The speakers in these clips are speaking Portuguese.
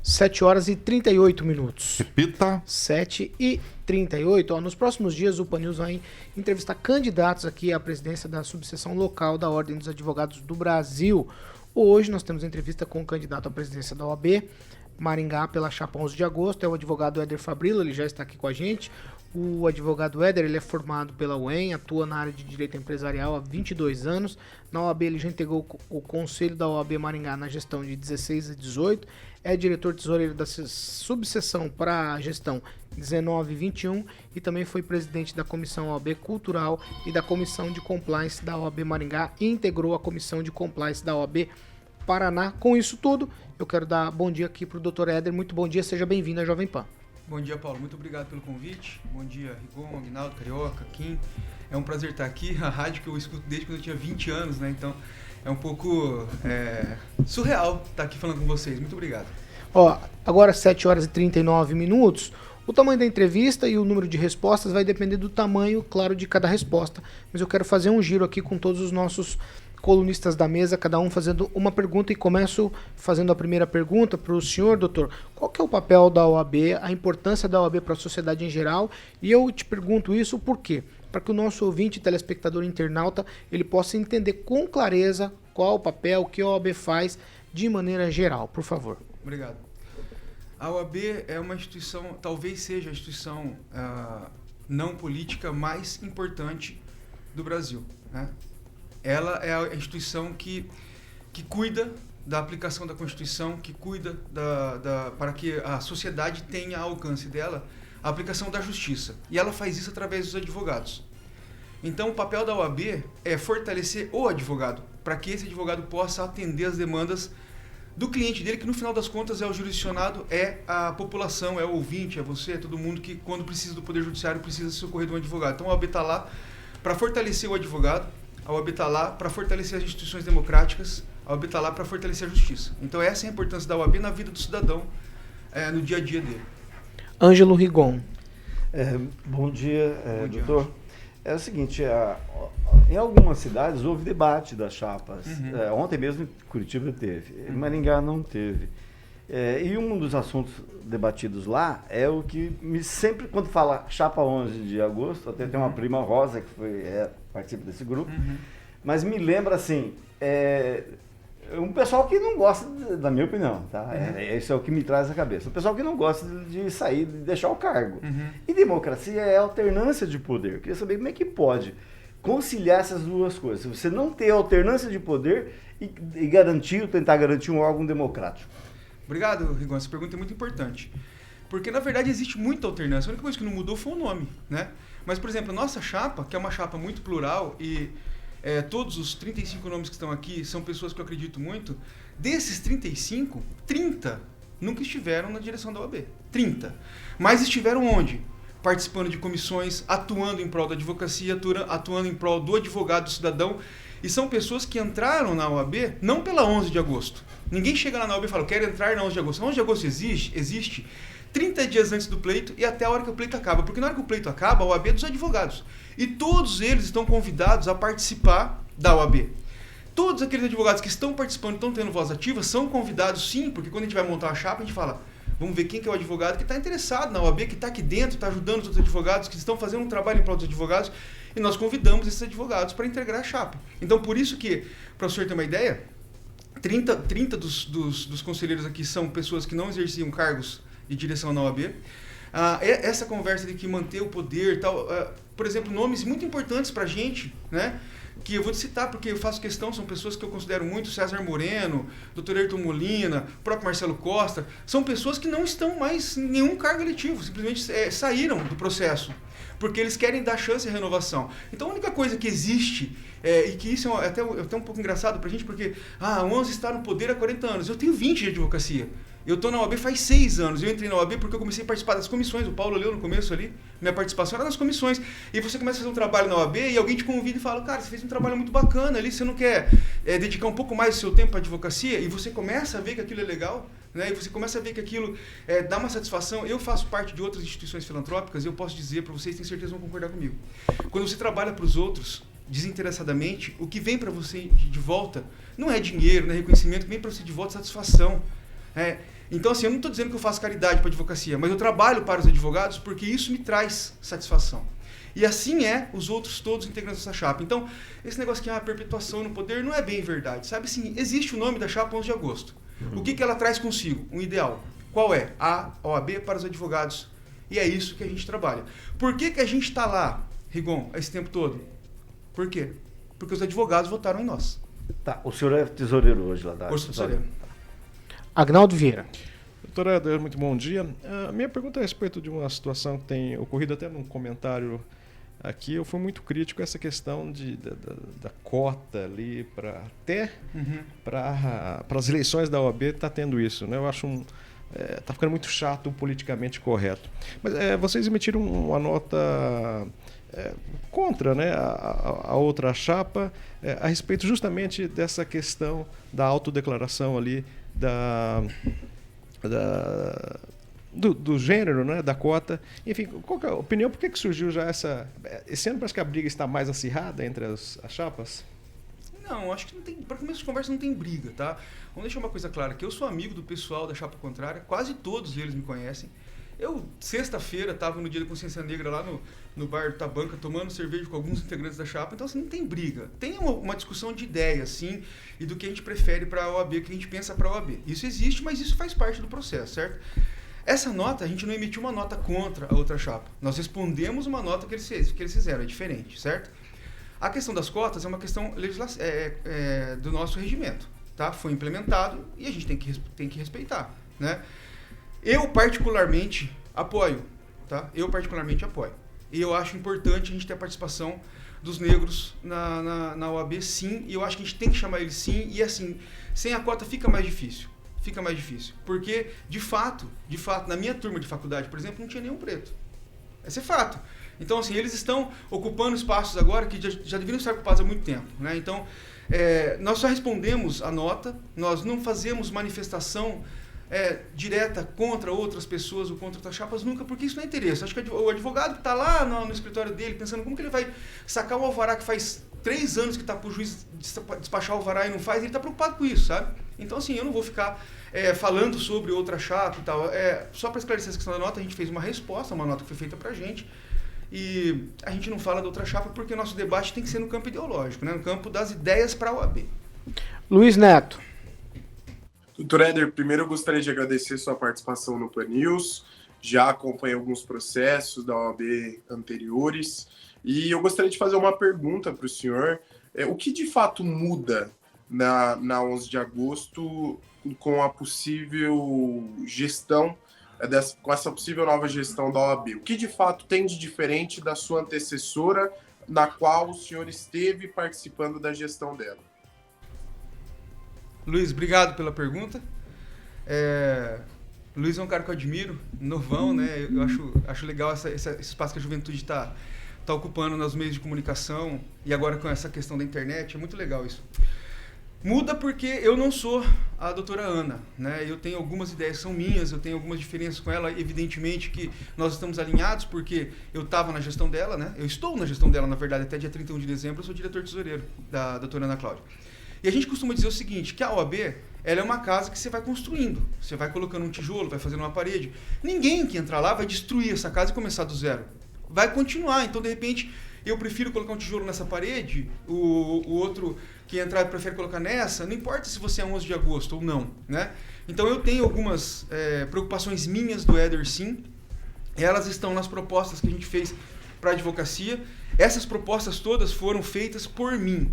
7 horas e 38 minutos. Repita. 7h38. Nos próximos dias, o PAN News vai entrevistar candidatos aqui à presidência da subseção local da Ordem dos Advogados do Brasil. Hoje nós temos entrevista com o candidato à presidência da OAB Maringá pela chapa 11 de agosto, é o advogado Éder Fabrilo, ele já está aqui com a gente. O advogado Éder, ele é formado pela UEM, atua na área de direito empresarial há 22 anos. Na OAB ele já integrou o conselho da OAB Maringá na gestão de 16 a 18. É diretor tesoureiro da subseção para a gestão 19 e 21 e também foi presidente da comissão OAB Cultural e da comissão de compliance da OAB Maringá e integrou a comissão de compliance da OAB Paraná. Com isso tudo, eu quero dar bom dia aqui para o Dr. Éder. Muito bom dia, seja bem-vindo à Jovem Pan. Bom dia, Paulo. Muito obrigado pelo convite. Bom dia, Rigon, Aguinaldo, Carioca, Kim. É um prazer estar aqui. A rádio que eu escuto desde quando eu tinha 20 anos, né? Então, é um pouco surreal estar aqui falando com vocês. Muito obrigado. Agora 7 horas e 39 minutos. O tamanho da entrevista e o número de respostas vai depender do tamanho, claro, de cada resposta. Mas eu quero fazer um giro aqui com todos os nossos colunistas da mesa, cada um fazendo uma pergunta, e começo fazendo a primeira pergunta para o senhor, doutor. Qual que é o papel da OAB, a importância da OAB para a sociedade em geral? E eu te pergunto isso por quê? Para que o nosso ouvinte, telespectador, internauta, ele possa entender com clareza qual o papel, o que a OAB faz de maneira geral. Por favor. Obrigado. A OAB é uma instituição, talvez seja a instituição não política mais importante do Brasil, né? Ela é a instituição que cuida da aplicação da Constituição, que cuida para que a sociedade tenha alcance dela, a aplicação da justiça. E ela faz isso através dos advogados. Então, o papel da OAB é fortalecer o advogado, para que esse advogado possa atender as demandas do cliente dele, que no final das contas é o jurisdicionado, é a população, é o ouvinte, é você, é todo mundo que, quando precisa do Poder Judiciário, precisa se socorrer de um advogado. Então, a OAB está lá para fortalecer o advogado. A OAB está lá para fortalecer as instituições democráticas, a OAB está lá para fortalecer a justiça. Então essa é a importância da OAB na vida do cidadão, no dia a dia dele. Ângelo Rigon. Bom dia, Bom dia, doutor. É o seguinte, em algumas cidades houve debate das chapas. Uhum. Ontem mesmo em Curitiba teve, em Maringá não teve. E um dos assuntos debatidos lá é o que sempre, quando fala chapa 11 de agosto, até tem uma prima Rosa que participa desse grupo, mas me lembra assim, um pessoal que não gosta, da minha opinião, tá? Isso é o que me traz à cabeça. O pessoal que não gosta de sair, de deixar o cargo. E democracia é alternância de poder. Eu queria saber como é que pode conciliar essas duas coisas. Você não ter alternância de poder e tentar garantir um órgão democrático. Obrigado, Rigon. Essa pergunta é muito importante. Porque, na verdade, existe muita alternância. A única coisa que não mudou foi o nome, né? Mas, por exemplo, a nossa chapa, que é uma chapa muito plural e todos os 35 nomes que estão aqui são pessoas que eu acredito muito, desses 35, 30 nunca estiveram na direção da OAB. 30. Mas estiveram onde? Participando de comissões, atuando em prol da advocacia, atuando em prol do advogado, do cidadão. E são pessoas que entraram na OAB não pela 11 de agosto. Ninguém chega lá na OAB e fala, quero entrar na 11 de agosto. A 11 de agosto existe 30 dias antes do pleito e até a hora que o pleito acaba. Porque na hora que o pleito acaba, a OAB é dos advogados. E todos eles estão convidados a participar da OAB. Todos aqueles advogados que estão participando, estão tendo voz ativa, são convidados sim, porque quando a gente vai montar a chapa, a gente fala, vamos ver quem que é o advogado que está interessado na OAB, que está aqui dentro, está ajudando os outros advogados, que estão fazendo um trabalho em prol dos advogados, e nós convidamos esses advogados para integrar a chapa. Então, por isso que, para o senhor ter uma ideia, 30 dos conselheiros aqui são pessoas que não exerciam cargos de direção na OAB. Essa conversa de que manter o poder, tal, por exemplo, nomes muito importantes para a gente, né? Que eu vou te citar porque eu faço questão, são pessoas que eu considero muito, César Moreno, Dr. Ayrton Molina, o próprio Marcelo Costa, são pessoas que não estão mais em nenhum cargo eletivo, simplesmente saíram do processo, porque eles querem dar chance à renovação. Então a única coisa que existe, e que isso é até um pouco engraçado pra gente, porque a 11 está no poder há 40 anos, eu tenho 20 de advocacia. Eu estou na OAB faz 6 anos. Eu entrei na OAB porque eu comecei a participar das comissões. O Paulo leu no começo ali. Minha participação era nas comissões. E você começa a fazer um trabalho na OAB e alguém te convida e fala, cara, você fez um trabalho muito bacana ali, você não quer dedicar um pouco mais do seu tempo para a advocacia? E você começa a ver que aquilo é legal, né? E você começa a ver que aquilo dá uma satisfação. Eu faço parte de outras instituições filantrópicas e eu posso dizer para vocês, tenho certeza que vão concordar comigo. Quando você trabalha para os outros, desinteressadamente, o que vem para você de volta não é dinheiro, não é reconhecimento, o que vem para você de volta é satisfação. Então, assim, eu não estou dizendo que eu faço caridade para a advocacia, mas eu trabalho para os advogados porque isso me traz satisfação. E assim os outros todos integrantes dessa chapa. Então, esse negócio que a perpetuação no poder não é bem verdade, sabe? Sim, existe o nome da chapa 11 de agosto. O que ela traz consigo? Um ideal. Qual é? A OAB para os advogados. E é isso que a gente trabalha. Por que a gente está lá, Rigon, esse tempo todo? Por quê? Porque os advogados votaram em nós. Tá, o senhor é tesoureiro hoje lá da... Curso tesoureiro. Agnaldo Vieira. Doutor Éder, muito bom dia. A minha pergunta é a respeito de uma situação que tem ocorrido até num comentário aqui. Eu fui muito crítico a essa questão da cota ali para as eleições da OAB está tendo isso, né? Eu acho está ficando muito chato politicamente correto. Mas vocês emitiram uma nota contra, né, a outra chapa a respeito justamente dessa questão da autodeclaração ali do gênero, né, da cota. Enfim, qual que é a opinião? Por que surgiu já esse ano parece que a briga está mais acirrada entre as chapas? Não, acho que não tem. Para começo de conversa não tem briga, tá? Vamos deixar uma coisa clara, que eu sou amigo do pessoal da chapa contrária, quase todos eles me conhecem. Eu, sexta-feira, estava no Dia da Consciência Negra lá no bar do Tabanca, tomando cerveja com alguns integrantes da chapa, então assim, não tem briga. Tem uma discussão de ideias, sim, e do que a gente prefere para a OAB, o que a gente pensa para a OAB. Isso existe, mas isso faz parte do processo, certo? Essa nota, a gente não emitiu uma nota contra a outra chapa. Nós respondemos uma nota que eles fizeram, é diferente, certo? A questão das cotas é uma questão do nosso regimento, tá? Foi implementado e a gente tem que respeitar, né? Eu particularmente apoio, tá? E eu acho importante a gente ter a participação dos negros na OAB, sim, e eu acho que a gente tem que chamar eles sim, e assim, sem a cota fica mais difícil, porque, de fato, na minha turma de faculdade, por exemplo, não tinha nenhum preto. Esse é fato. Então, assim, eles estão ocupando espaços agora que já deveriam estar ocupados há muito tempo, né? Então, nós só respondemos a nota, nós não fazemos manifestação direta contra outras pessoas ou contra outras chapas nunca, porque isso não é interesse. Acho que o advogado que está lá no escritório dele pensando como que ele vai sacar o alvará que faz 3 anos que está para o juiz despachar o alvará e não faz, ele está preocupado com isso, sabe? Então, assim, eu não vou ficar falando sobre outra chapa e tal. Só para esclarecer essa questão da nota, a gente fez uma resposta, uma nota que foi feita para a gente, e a gente não fala da outra chapa porque o nosso debate tem que ser no campo ideológico, né? No campo das ideias para a OAB. Luiz Neto. Doutor Éder, primeiro eu gostaria de agradecer sua participação no Pan News. Já acompanhei alguns processos da OAB anteriores e eu gostaria de fazer uma pergunta para o senhor. O que de fato muda na 11 de agosto com a possível gestão, com essa possível nova gestão da OAB? O que de fato tem de diferente da sua antecessora, na qual o senhor esteve participando da gestão dela? Luiz, obrigado pela pergunta. Luiz é um cara que eu admiro, novão, né? Eu acho legal esse espaço que a juventude está ocupando nos meios de comunicação e agora com essa questão da internet, é muito legal isso. Muda porque eu não sou a doutora Ana, né? Eu tenho algumas ideias que são minhas, eu tenho algumas diferenças com ela, evidentemente que nós estamos alinhados porque eu estava na gestão dela, né? Eu estou na gestão dela, na verdade, até dia 31 de dezembro, eu sou diretor tesoureiro da doutora Ana Cláudia. E a gente costuma dizer o seguinte, que a OAB, ela é uma casa que você vai construindo, você vai colocando um tijolo, vai fazendo uma parede. Ninguém que entrar lá vai destruir essa casa e começar do zero. Vai continuar, então de repente eu prefiro colocar um tijolo nessa parede, o outro que entrar prefere colocar nessa, não importa se você é 11 de agosto ou não, né? Então eu tenho algumas preocupações minhas do Éder, sim, elas estão nas propostas que a gente fez para a advocacia, essas propostas todas foram feitas por mim.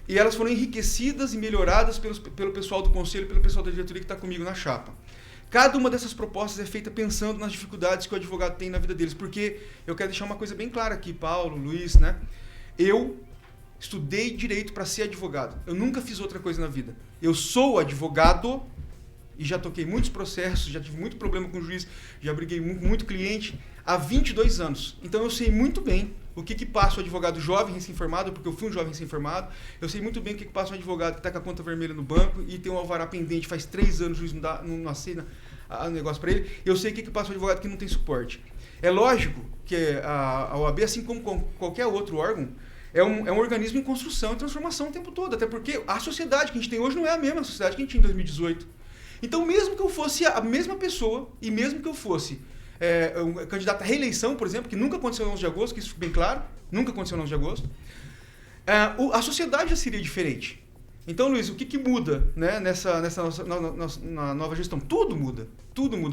E elas foram enriquecidas e melhoradas pelo pessoal do conselho, pelo pessoal da diretoria que está comigo na chapa. Cada uma dessas propostas é feita pensando nas dificuldades que o advogado tem na vida deles. Porque eu quero deixar uma coisa bem clara aqui, Paulo, Luiz, né? Eu estudei direito para ser advogado. Eu nunca fiz outra coisa na vida. Eu sou advogado e já toquei muitos processos, já tive muito problema com o juiz, já briguei muito cliente há 22 anos. Então eu sei muito bem o que passa o advogado jovem recém-formado, porque eu fui um jovem recém-formado. Eu sei muito bem o que passa um advogado que está com a conta vermelha no banco e tem um alvará pendente, faz 3 anos o juiz não assina o negócio para ele. Eu sei o que passa um advogado que não tem suporte. É lógico que a OAB, assim como qualquer outro órgão, é um organismo em construção e transformação o tempo todo. Até porque a sociedade que a gente tem hoje não é a mesma sociedade que a gente tinha em 2018. Então, mesmo que eu fosse a mesma pessoa, e mesmo que eu fosse um candidato à reeleição, por exemplo, que nunca aconteceu no 11 de agosto, que isso fique bem claro, nunca aconteceu no 11 de agosto, a sociedade já seria diferente. Então, Luiz, o que muda, né, na nova gestão? Tudo muda,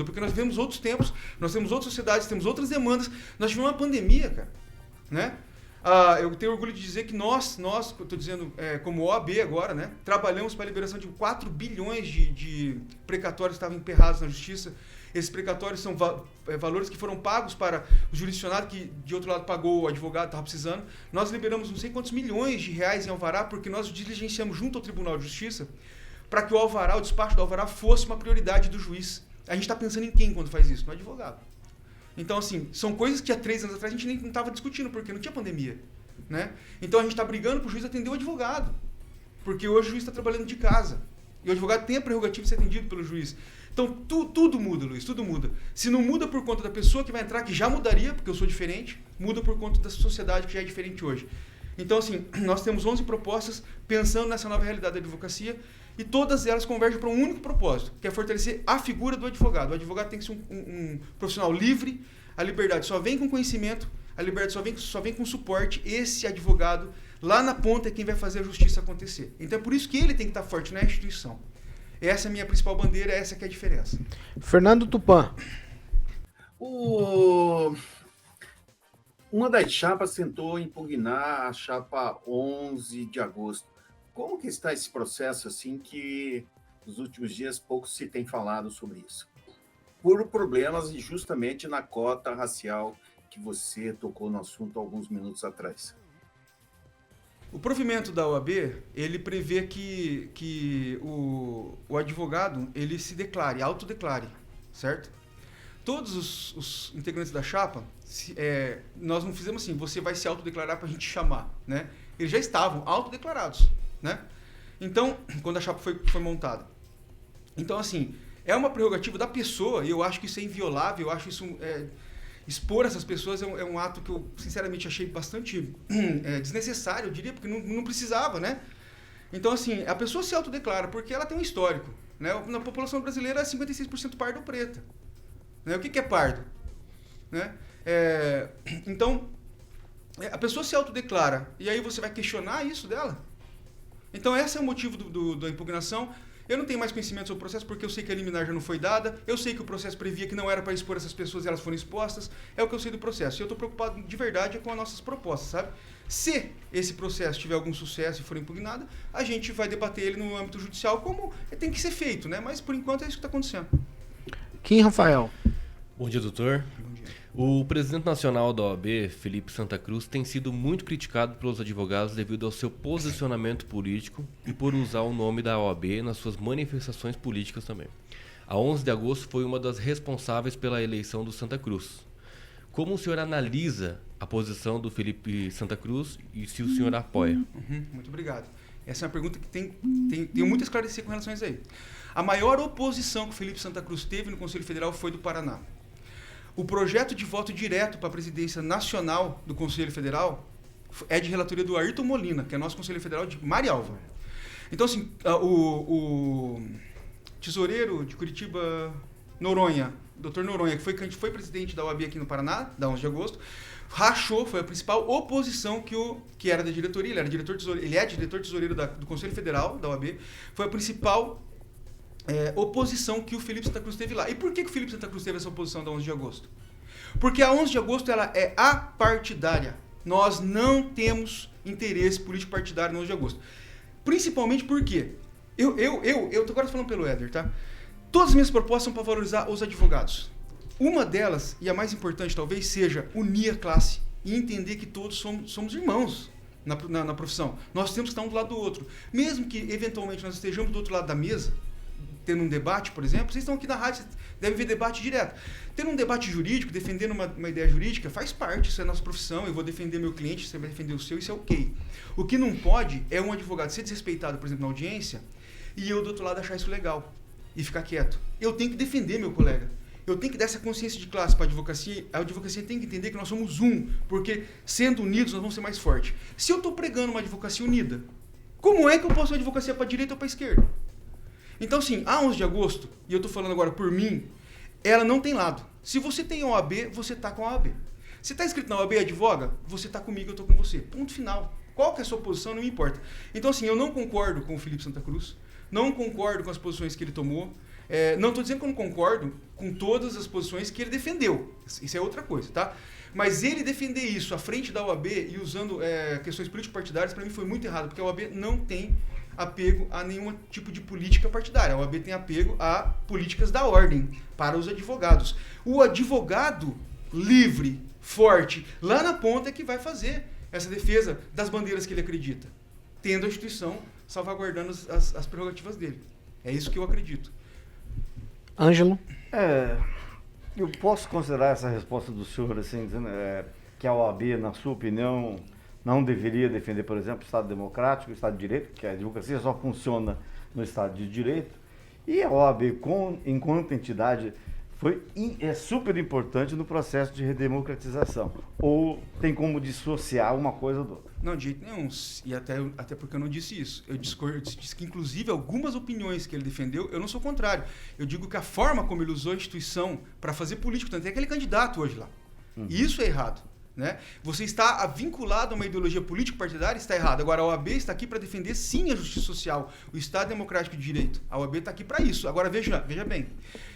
porque nós vivemos outros tempos, nós temos outras sociedades, temos outras demandas, nós tivemos uma pandemia, cara, né? Eu tenho orgulho de dizer que nós estou dizendo como OAB agora, né, trabalhamos para a liberação de 4 bilhões de precatórios que estavam emperrados na justiça. Esses precatórios são valores que foram pagos para o jurisdicionado, que de outro lado pagou o advogado, estava precisando. Nós liberamos não sei quantos milhões de reais em alvará, porque nós diligenciamos junto ao Tribunal de Justiça para que o despacho do alvará fosse uma prioridade do juiz. A gente está pensando em quem quando faz isso? No advogado. Então, assim, são coisas que há 3 anos atrás a gente nem estava discutindo, porque não tinha pandemia, né? Então a gente está brigando para o juiz atender o advogado, porque hoje o juiz está trabalhando de casa. E o advogado tem a prerrogativa de ser atendido pelo juiz. Então, tudo muda, Luiz, tudo muda. Se não muda por conta da pessoa que vai entrar, que já mudaria, porque eu sou diferente, muda por conta da sociedade que já é diferente hoje. Então, assim, nós temos 11 propostas pensando nessa nova realidade da advocacia e todas elas convergem para um único propósito, que é fortalecer a figura do advogado. O advogado tem que ser um profissional livre, a liberdade só vem com conhecimento, a liberdade só vem com suporte. Esse advogado, lá na ponta, é quem vai fazer a justiça acontecer. Então, é por isso que ele tem que estar forte na instituição. Essa é a minha principal bandeira, essa que é a diferença. Fernando Tupan. Uma das chapas tentou impugnar a chapa 11 de agosto. Como que está esse processo, assim, que nos últimos dias pouco se tem falado sobre isso? Por problemas justamente na cota racial que você tocou no assunto alguns minutos atrás. O provimento da OAB, ele prevê que o advogado, ele se declare, autodeclare, certo? Todos os integrantes da chapa, nós não fizemos assim, você vai se autodeclarar para a gente chamar, né? Eles já estavam autodeclarados, né? Então, quando a chapa foi montada. Então, assim, é uma prerrogativa da pessoa, e eu acho que isso é inviolável, eu acho isso... expor essas pessoas é um ato que eu, sinceramente, achei bastante desnecessário, eu diria, porque não precisava, né? Então, assim, a pessoa se autodeclara porque ela tem um histórico, né? Na população brasileira, 56% pardo ou preta. Né? O que é pardo? Né? Então, a pessoa se autodeclara, e aí você vai questionar isso dela? Então, esse é o motivo da impugnação. Eu não tenho mais conhecimento sobre o processo porque eu sei que a liminar já não foi dada, eu sei que o processo previa que não era para expor essas pessoas e elas foram expostas, é o que eu sei do processo. E eu estou preocupado de verdade com as nossas propostas, sabe? Se esse processo tiver algum sucesso e for impugnado, a gente vai debater ele no âmbito judicial como tem que ser feito, né? Mas por enquanto é isso que está acontecendo. Kim Rafael. Bom dia, doutor. Bom dia. O presidente nacional da OAB, Felipe Santa Cruz, tem sido muito criticado pelos advogados devido ao seu posicionamento político e por usar o nome da OAB nas suas manifestações políticas também. A 11 de agosto foi uma das responsáveis pela eleição do Santa Cruz. Como o senhor analisa a posição do Felipe Santa Cruz e se o senhor apoia? Muito obrigado. Essa é uma pergunta que tenho muito a esclarecer com relação a isso aí. A maior oposição que o Felipe Santa Cruz teve no Conselho Federal foi do Paraná. O projeto de voto direto para a presidência nacional do Conselho Federal é de relatoria do Ayrton Molina, que é nosso Conselho Federal de Marialva. Então, assim, o tesoureiro de Curitiba, Noronha, Dr. Noronha, que foi presidente da OAB aqui no Paraná, da 11 de agosto, rachou, foi a principal oposição que era da diretoria, ele é diretor tesoureiro do Conselho Federal da OAB, foi a principal oposição que o Felipe Santa Cruz teve lá. E por que o Felipe Santa Cruz teve essa oposição da 11 de agosto? Porque a 11 de agosto ela é apartidária. Nós não temos interesse político partidário na 11 de agosto. Principalmente porque eu tô agora falando pelo Éder, tá? Todas as minhas propostas são para valorizar os advogados. Uma delas, e a mais importante talvez, seja unir a classe e entender que todos somos irmãos na profissão. Nós temos que estar um do lado do outro. Mesmo que, eventualmente, nós estejamos do outro lado da mesa, tendo um debate, por exemplo, vocês estão aqui na rádio, vocês devem ver debate direto. Tendo um debate jurídico, defendendo uma ideia jurídica, faz parte, isso é a nossa profissão, eu vou defender meu cliente, você vai defender o seu, isso é ok. O que não pode é um advogado ser desrespeitado, por exemplo, na audiência, e eu do outro lado achar isso legal, e ficar quieto. Eu tenho que defender meu colega. Eu tenho que dar essa consciência de classe para a advocacia tem que entender que nós somos um, porque sendo unidos nós vamos ser mais fortes. Se eu estou pregando uma advocacia unida, como é que eu posso uma advocacia para a direita ou para a esquerda? Então, assim, a 11 de agosto, e eu tô falando agora por mim, ela não tem lado. Se você tem a OAB, você tá com a OAB. Se tá inscrito na OAB e advoga, você tá comigo, eu tô com você. Ponto final. Qual que é a sua posição, não me importa. Então, assim, eu não concordo com o Felipe Santa Cruz, não concordo com as posições que ele tomou, não estou dizendo que eu não concordo com todas as posições que ele defendeu. Isso é outra coisa, tá? Mas ele defender isso à frente da OAB e usando questões político-partidárias, para mim foi muito errado, porque a OAB não tem apego a nenhum tipo de política partidária. A OAB tem apego a políticas da ordem para os advogados. O advogado livre, forte, lá na ponta é que vai fazer essa defesa das bandeiras que ele acredita, tendo a instituição salvaguardando as prerrogativas dele. É isso que eu acredito. Ângelo? Eu posso considerar essa resposta do senhor assim, dizendo que a OAB, na sua opinião, não deveria defender, por exemplo, o Estado Democrático, o Estado de Direito, que a advocacia só funciona no Estado de Direito, e a OAB, enquanto entidade, é super importante no processo de redemocratização. Ou tem como dissociar uma coisa do outra? Não, de jeito nenhum. E até porque eu não disse isso. Eu disse que, inclusive, algumas opiniões que ele defendeu, eu não sou contrário. Eu digo que a forma como ele usou a instituição para fazer política, tanto é aquele candidato hoje lá. E isso é errado. Né? Você está vinculado a uma ideologia político-partidária, está errado. Agora, a OAB está aqui para defender, sim, a justiça social, o Estado Democrático de Direito. A OAB está aqui para isso. Agora, veja bem,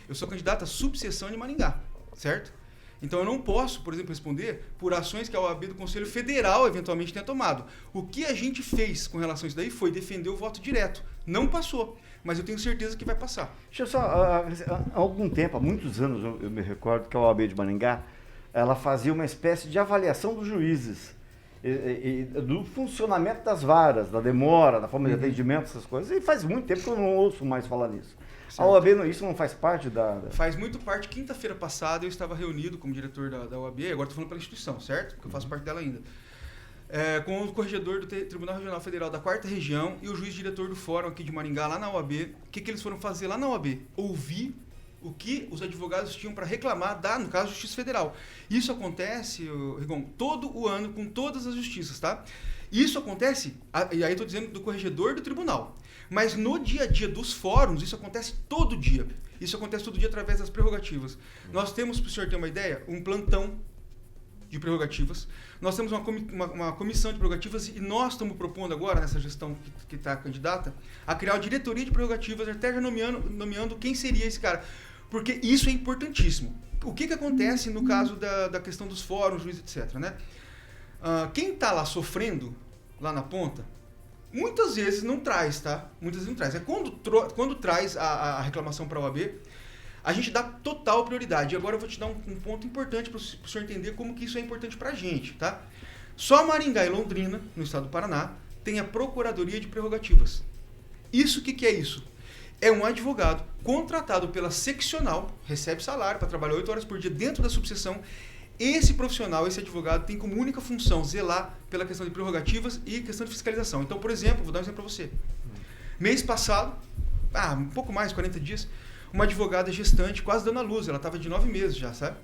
eu sou candidato à subseção de Maringá, certo? Então, eu não posso, por exemplo, responder por ações que a OAB do Conselho Federal eventualmente tenha tomado. O que a gente fez com relação a isso daí foi defender o voto direto. Não passou, mas eu tenho certeza que vai passar. Deixa eu só, há algum tempo, há muitos anos, eu me recordo que a OAB de Maringá, ela fazia uma espécie de avaliação dos juízes, do funcionamento das varas, da demora, da forma de atendimento, essas coisas. E faz muito tempo que eu não ouço mais falar nisso. Certo. A OAB, isso não faz parte da... Faz muito parte. Quinta-feira passada eu estava reunido como diretor da OAB, agora estou falando pela instituição, certo? Porque eu faço parte dela ainda. Com o corregedor do Tribunal Regional Federal da 4ª Região e o juiz diretor do Fórum aqui de Maringá, lá na OAB. O que eles foram fazer lá na OAB? Ouvir o que os advogados tinham para reclamar no caso, Justiça Federal. Isso acontece, Rigon, todo o ano com todas as justiças, tá? Isso acontece, e aí estou dizendo do corregedor do tribunal, mas no dia a dia dos fóruns, isso acontece todo dia. Isso acontece todo dia através das prerrogativas. Nós temos, para o senhor ter uma ideia, um plantão de prerrogativas. Nós temos uma comissão de prerrogativas e nós estamos propondo agora, nessa gestão que está candidata, a criar uma diretoria de prerrogativas, até já nomeando quem seria esse cara. Porque isso é importantíssimo. O que acontece no caso da questão dos fóruns, juízes, etc., né? Quem está lá sofrendo, lá na ponta, muitas vezes não traz, tá? Muitas vezes não traz. Quando traz a reclamação para a OAB, a gente dá total prioridade. E agora eu vou te dar um ponto importante para o senhor entender como que isso é importante para a gente, tá? Só Maringá e Londrina, no estado do Paraná, tem a Procuradoria de Prerrogativas. Isso, o que é isso? É um advogado contratado pela seccional, recebe salário para trabalhar 8 horas por dia dentro da subseção. Esse profissional, esse advogado, tem como única função zelar pela questão de prerrogativas e questão de fiscalização. Então, por exemplo, vou dar um exemplo para você. Mês passado, um pouco mais, 40 dias, uma advogada gestante, quase dando à luz, ela estava de 9 meses já, sabe?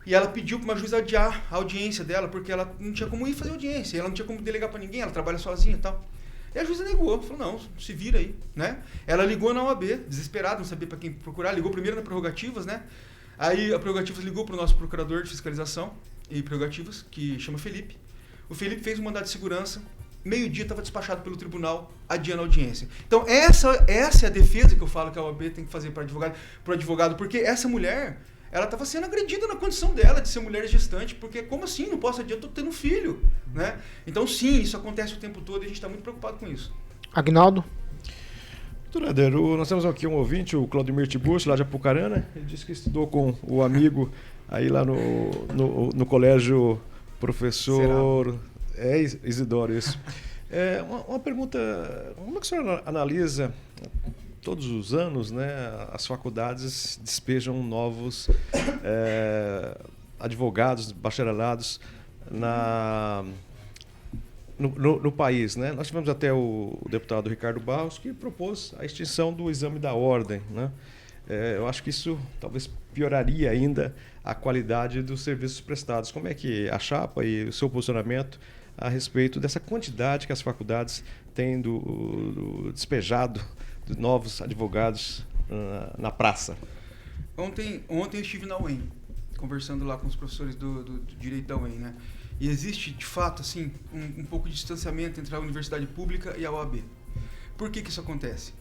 E ela pediu para uma juíza adiar a audiência dela, porque ela não tinha como ir fazer audiência, ela não tinha como delegar para ninguém, ela trabalha sozinha e tal. E a juíza negou, falou, não, se vira aí, né? Ela ligou na OAB, desesperada, não sabia para quem procurar, ligou primeiro na Prerrogativas, né? Aí a Prerrogativas ligou para o nosso procurador de fiscalização e prerrogativas, que chama Felipe. O Felipe fez um mandado de segurança, meio-dia estava despachado pelo tribunal, adiando a audiência. Então essa é a defesa que eu falo que a OAB tem que fazer para o advogado, porque essa mulher, ela estava sendo agredida na condição dela de ser mulher gestante, porque como assim, não posso adiar, estou tendo um filho, né? Então sim, isso acontece o tempo todo e a gente está muito preocupado com isso. Agnaldo? Doutor Éder, nós temos aqui um ouvinte, o Claudemir Tiburcio, lá de Apucarana. Ele disse que estudou com o amigo aí lá no colégio professor Isidoro, isso. Uma pergunta, como é que o senhor analisa todos os anos, né, as faculdades despejam novos advogados, bacharelados no país, né? Nós tivemos até o deputado Ricardo Barros que propôs a extinção do exame da ordem, né? Eu acho que isso talvez pioraria ainda a qualidade dos serviços prestados. Como é que a chapa e o seu posicionamento a respeito dessa quantidade que as faculdades têm despejado novos advogados na praça? Ontem eu estive na UEM, conversando lá com os professores do direito da UEM, né? E existe, de fato, assim, um pouco de distanciamento entre a universidade pública e a OAB. Por que isso acontece?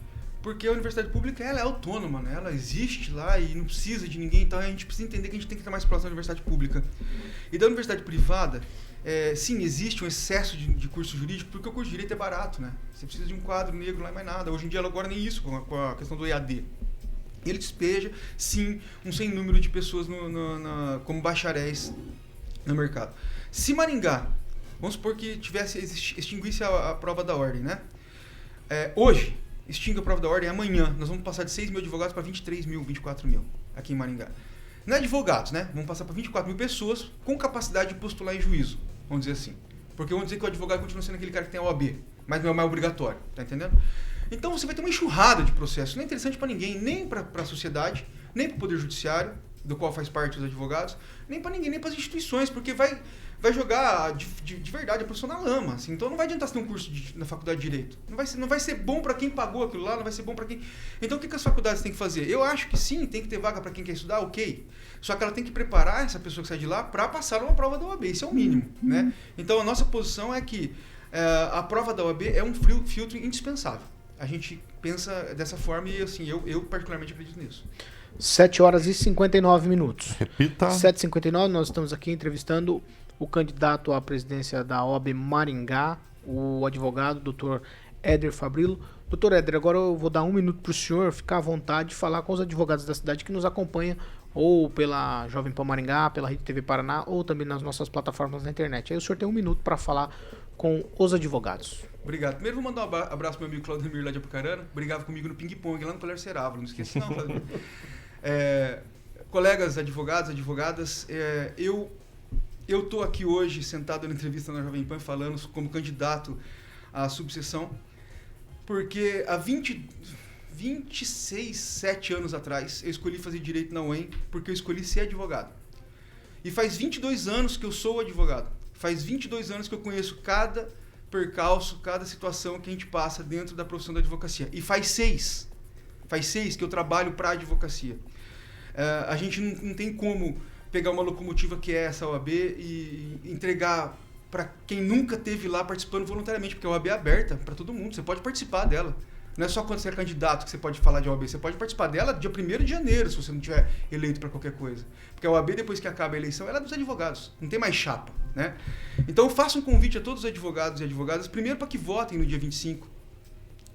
Porque a universidade pública, ela é autônoma, né? Ela existe lá e não precisa de ninguém, então a gente precisa entender que a gente tem que estar mais próximo da universidade pública. E da universidade privada, sim, existe um excesso de curso jurídico, porque o curso de direito é barato, né? Você precisa de um quadro negro lá e mais nada. Hoje em dia, agora nem isso, com a questão do EAD. Ele despeja, sim, um sem número de pessoas como bacharéis no mercado. Se Maringá, vamos supor que extinguisse a prova da ordem, né? Hoje, extingue a prova da ordem, amanhã nós vamos passar de 6 mil advogados para 23 mil, 24 mil aqui em Maringá. Não é advogados, né? Vamos passar para 24 mil pessoas com capacidade de postular em juízo, vamos dizer assim. Porque vamos dizer que o advogado continua sendo aquele cara que tem a OAB, mas não é mais obrigatório, tá entendendo? Então você vai ter uma enxurrada de processos, não é interessante para ninguém, nem para a sociedade, nem para o Poder Judiciário, do qual faz parte os advogados, nem para ninguém, nem para as instituições, porque vai jogar de verdade a profissão na lama. Assim. Então não vai adiantar você ter um curso na faculdade de Direito. Não vai ser bom para quem pagou aquilo lá, não vai ser bom para quem... Então o que as faculdades têm que fazer? Eu acho que sim, tem que ter vaga para quem quer estudar, ok. Só que ela tem que preparar essa pessoa que sai de lá para passar uma prova da OAB, isso é o mínimo. Né? Então a nossa posição é que a prova da OAB é um filtro indispensável. A gente pensa dessa forma e assim, eu particularmente acredito nisso. 7 horas e 59 minutos. Repita. 7h59, nós estamos aqui entrevistando o candidato à presidência da OAB Maringá, o advogado, Dr. Éder Fabrilo. Dr. Éder, agora eu vou dar 1 minuto para o senhor ficar à vontade de falar com os advogados da cidade que nos acompanham ou pela Jovem Pan Maringá, pela Rede TV Paraná ou também nas nossas plataformas na internet. Aí o senhor tem 1 minuto para falar com os advogados. Obrigado. Primeiro vou mandar um abraço pro meu amigo Claudemir lá de Apucarana, brigava comigo no ping-pong lá no Colégio Serávulo, não esqueci não, Claudemir. Colegas advogados, advogadas, eu estou aqui hoje sentado na entrevista na Jovem Pan falando como candidato à subseção, porque há 27 anos atrás eu escolhi fazer direito na UEM porque eu escolhi ser advogado. E faz 22 anos que eu sou advogado. Faz 22 anos que eu conheço cada percalço, cada situação que a gente passa dentro da profissão da advocacia. E faz seis que eu trabalho para a advocacia. A gente não tem como pegar uma locomotiva que é essa OAB e entregar para quem nunca esteve lá participando voluntariamente, porque a OAB é aberta para todo mundo, você pode participar dela. Não é só quando você é candidato que você pode falar de OAB, você pode participar dela dia 1º de janeiro, se você não tiver eleito para qualquer coisa. Porque a OAB, depois que acaba a eleição, ela é dos advogados, não tem mais chapa, né? Então eu faço um convite a todos os advogados e advogadas, primeiro para que votem no dia 25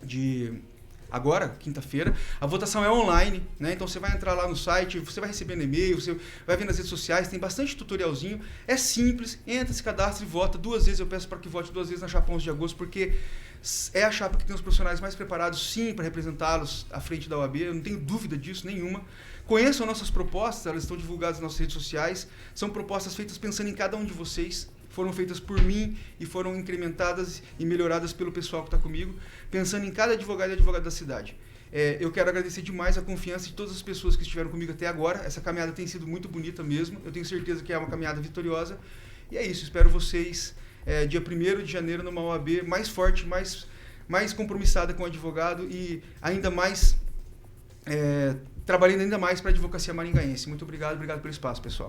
de... agora, quinta-feira. A votação é online, né? Então você vai entrar lá no site, você vai recebendo e-mail, você vai ver nas redes sociais, tem bastante tutorialzinho. É simples, entra, se cadastra e vota 2 vezes. Eu peço para que vote 2 vezes na chapa 11 de agosto, porque é a chapa que tem os profissionais mais preparados, sim, para representá-los à frente da OAB. Eu não tenho dúvida disso nenhuma. Conheçam nossas propostas, elas estão divulgadas nas nossas redes sociais. São propostas feitas pensando em cada um de vocês. Foram feitas por mim e foram incrementadas e melhoradas pelo pessoal que está comigo, pensando em cada advogado e advogada da cidade. Eu quero agradecer demais a confiança de todas as pessoas que estiveram comigo até agora. Essa caminhada tem sido muito bonita mesmo. Eu tenho certeza que é uma caminhada vitoriosa. E é isso, espero vocês dia 1º de janeiro numa OAB mais forte, mais compromissada com o advogado e ainda mais... trabalhando ainda mais para a advocacia maringaense. Muito obrigado pelo espaço, pessoal.